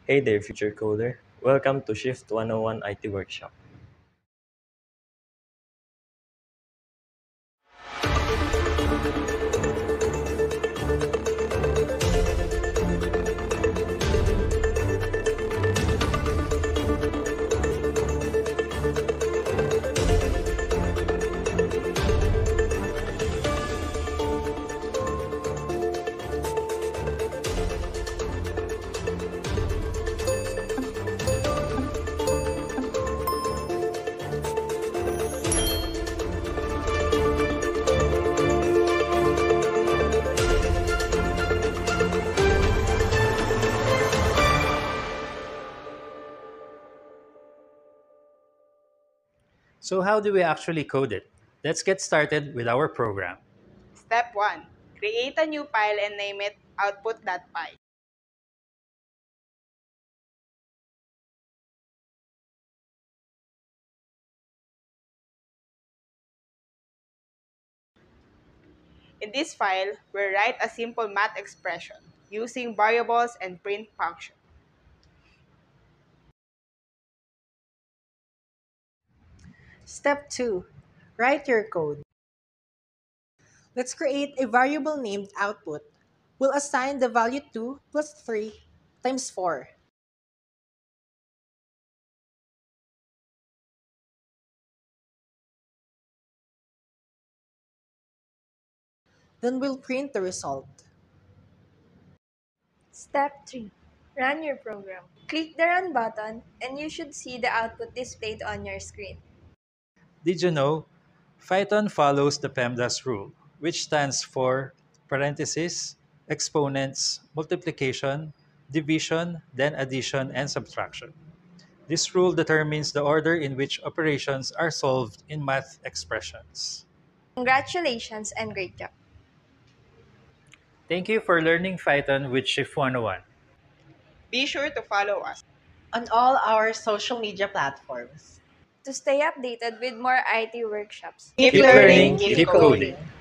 Hey there, future coder. Welcome to Shift 101 IT Workshop. So how do we actually code it? Let's get started with our program. Step 1. Create a new file and name it output.py. In this file, we write a simple math expression using variables and print function. Step 2. Write your code. Let's create a variable named output. We'll assign the value 2 plus 3 times 4. Then we'll print the result. Step 3. Run your program. Click the Run button and you should see the output displayed on your screen. Did you know Python follows the PEMDAS rule, which stands for parentheses, exponents, multiplication, division, then addition and subtraction. This rule determines the order in which operations are solved in math expressions. Congratulations and great job. Thank you for learning Python with Shift 101. Be sure to follow us. On all our social media platforms. To stay updated with more IT workshops, Keep Keep learning, learning, keep keep coding. coding.